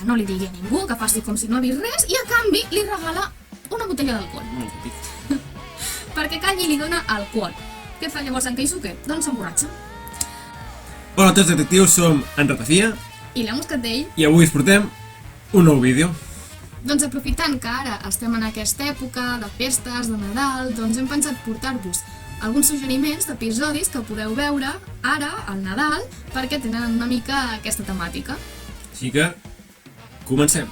que no li digui a ningú, que faci com si no hagués res, i a canvi li regala una botella d'alcohol. Molt típic. Perquè Kanji li dona alcohol. Què fa llavors en Keisuke? Doncs s'emborratxa. Hola a tots detectius, som en Ratafia I la Moscatell. i avui us portem un nou vídeo. Doncs aprofitant que ara estem en aquesta època de festes, de Nadal, doncs hem pensat portar-vos alguns suggeriments d'episodis que podeu veure ara, al Nadal, perquè tenen una mica aquesta temàtica. Així que, comencem.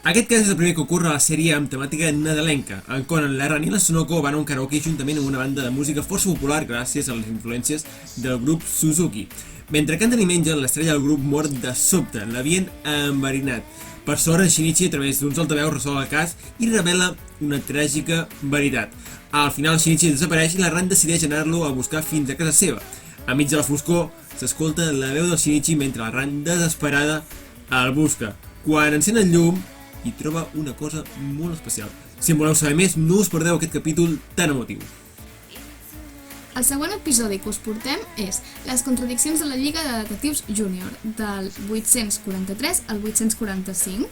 Aquest cas és el primer que ocorre a la sèrie amb temàtica nadalenca, en Conan, la Ran i la Sonoko van a un karaoke juntament amb una banda de música força popular gràcies a les influències del grup Suzuki. Mentre canten i mengen, l'estrella del grup mor de sobte, l'havien enverinat. Per sort, Shinichi, a través d'uns altaveus, resol el cas i revela una tràgica veritat. Al final, Shinichi desapareix i la Ran decideix anar-lo a buscar fins a casa seva. A mig de la foscor, s'escolta la veu del Shinichi mentre la Ran, desesperada, el busca. Quan encén el llum, hi troba una cosa molt especial. Si en voleu saber més, no us perdeu aquest capítol tan emotiu. El següent episodi que us portem és Les contradiccions de la Lliga de Detectius Júnior, del 843 al 845.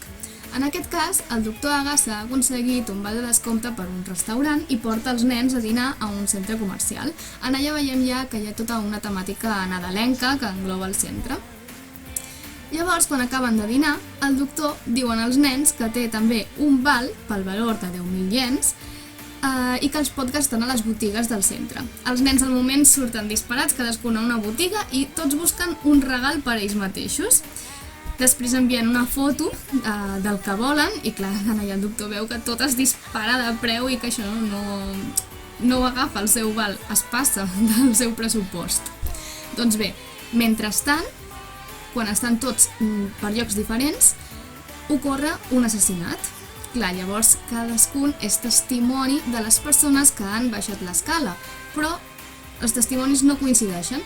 En aquest cas, el doctor Agasa ha aconseguit un val de descompte per un restaurant i porta els nens a dinar a un centre comercial. En allà veiem ja que hi ha tota una temàtica nadalenca que engloba el centre. Llavors, quan acaben de dinar, el doctor diu als nens que té també un val pel valor de 10.000 iens i que els pot gastar a les botigues del centre. Els nens al moment surten disparats, cadascun a una botiga, i tots busquen un regal per a ells mateixos. Després envien una foto del que volen i clar, allà el doctor veu que tot es dispara de preu i que això no agafa el seu val, es passa del seu pressupost. Doncs bé, mentrestant, quan estan tots per llocs diferents, ocorre un assassinat. Clar, llavors cadascun és testimoni de les persones que han baixat l'escala, però els testimonis no coincideixen.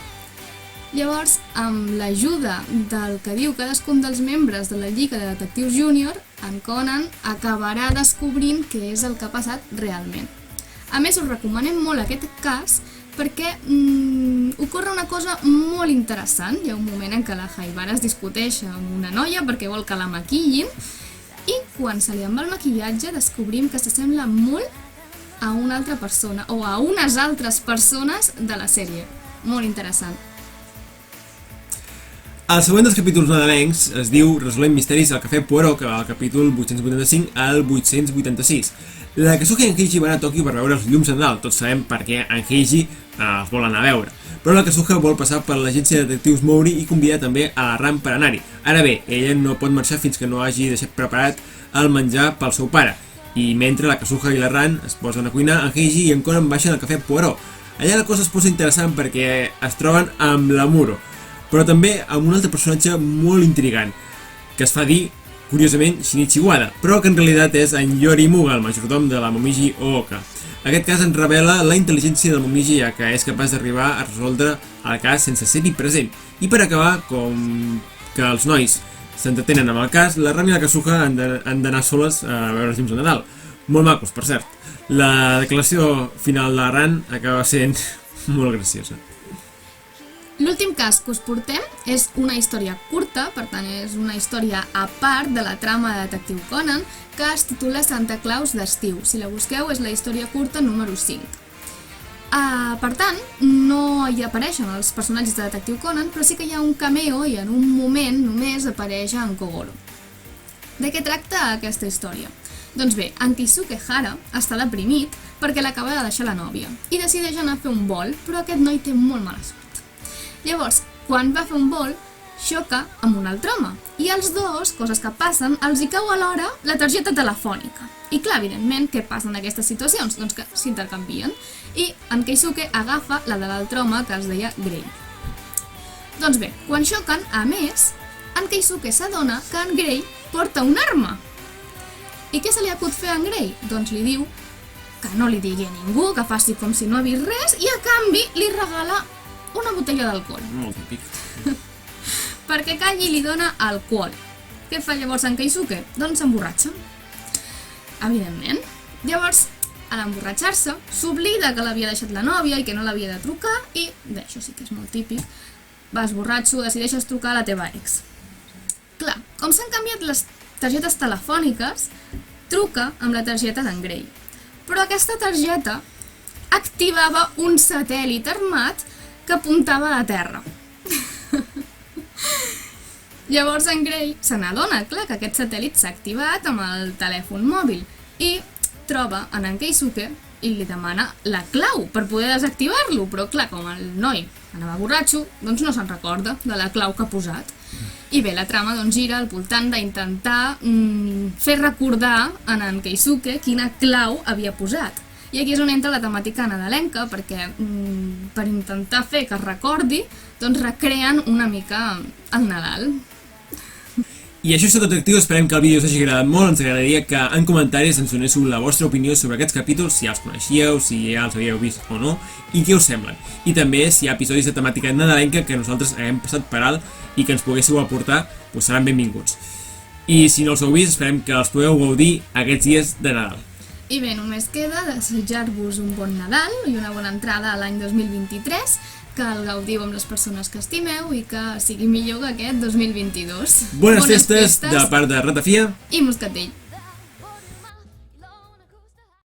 Llavors, amb l'ajuda del que diu cadascun dels membres de la Lliga de Detectius Júnior, en Conan acabarà descobrint què és el que ha passat realment. A més, us recomanem molt aquest cas perquè ocorre una cosa molt interessant. Hi ha un moment en què la Haibara es discuteix amb una noia perquè vol que la maquillin, i quan se li en va el maquillatge descobrim que s'assembla molt a una altra persona o a unes altres persones de la sèrie. Molt interessant. El següent dels capítols nadalencs es diu Resolem misteris al Cafè Poirot, que va al capítol 885 al 886. La Kazuha i en Heiji van a Tòquio per veure els llums de Nadal. Tots sabem per què en Heiji els vol anar a veure. Però la Kazuha vol passar per l'agència de detectius Mori i convidar també a la Ran per anar-hi. Ara bé, ella no pot marxar fins que no hagi deixat preparat el menjar pel seu pare. I mentre la Kazuha i la Ran es posen a cuinar, en Heiji i en Conan baixen al Cafè Poirot. Allà la cosa es posa interessant perquè es troben amb la Muro, però també amb un altre personatge molt intrigant, que es fa dir, curiosament, Shinichi Wada, però que en realitat és en Yorimuga, el majordom de la Momiji Ooka. Aquest cas ens revela la intel·ligència del Momiji, ja que és capaç d'arribar a resoldre el cas sense ser-hi present. I per acabar, com que els nois s'entretenen amb el cas, la Ran i la Kazuha han d'anar soles a veure els llums de Nadal. Molt macos, per cert. La declaració final de la Ran acaba sent molt graciosa. L'últim cas que us portem és una història curta, per tant és una història a part de la trama de Detectiu Conan, que es titula Santa Claus d'estiu. Si la busqueu és la història curta número 5. Per tant, no hi apareixen els personatges de Detectiu Conan, però sí que hi ha un cameo i en un moment només apareix en Kogoro. De què tracta aquesta història? Doncs bé, en Keisuke Hara està deprimit perquè l'acaba de deixar la nòvia i decideix anar a fer un vol, però aquest noi té molt mala sort. Llavors, quan va fer un vol, xoca amb un altre home i els dos, coses que passen, els hi cau alhora la targeta telefònica. I clar, evidentment, què passa en aquestes situacions? Doncs que s'intercanvien i en Keisuke agafa la de l'altre home que es deia Grey. Doncs bé, quan xoquen, a més, en Keisuke s'adona que en Grey porta una arma. I què se li acut fer a en Grey? Doncs li diu que no li digui a ningú, que faci com si no ha vist res i a canvi li regala una botella d'alcohol. Molt típic. Perquè Kanji li dona alcohol. Què fa llavors en Keisuke? Doncs s'emborratxa. Evidentment. Llavors, a l'emborratxar-se, s'oblida que l'havia deixat la nòvia i que no l'havia de trucar i, això sí que és molt típic, vas borratxo, decideixes trucar a la teva ex. Clar, com s'han canviat les targetes telefòniques, truca amb la targeta d'en Grey. Però aquesta targeta activava un satèl·lit armat que apuntava a la Terra. Llavors en Grey se n'adona, clar, que aquest satèl·lit s'ha activat amb el telèfon mòbil i troba en Keisuke i li demana la clau per poder desactivar-lo, però clar, com el noi anava borratxo, doncs no se'n recorda de la clau que ha posat. I bé, la trama doncs gira al voltant d'intentar fer recordar en Keisuke quina clau havia posat. I aquí és on entra la temàtica nadalenca, perquè per intentar fer que es recordi, doncs recreen una mica el Nadal. I això és tot, detectiu, esperem que el vídeo us hagi agradat molt. Ens agradaria que en comentaris ens donéssiu la vostra opinió sobre aquests capítols, si ja els coneixíeu, si ja els havíeu vist o no, i què us semblen. I també si hi ha episodis de temàtica nadalenca que nosaltres haguem passat per alt i que ens poguéssiu aportar, doncs seran benvinguts. I si no els heu vist, esperem que els podeu gaudir aquests dies de Nadal. I bé, només queda desitjar-vos un bon Nadal i una bona entrada a l'any 2023, que el gaudiu amb les persones que estimeu i que sigui millor que aquest 2022. Bones festes de part de Ratafia i Moscatell.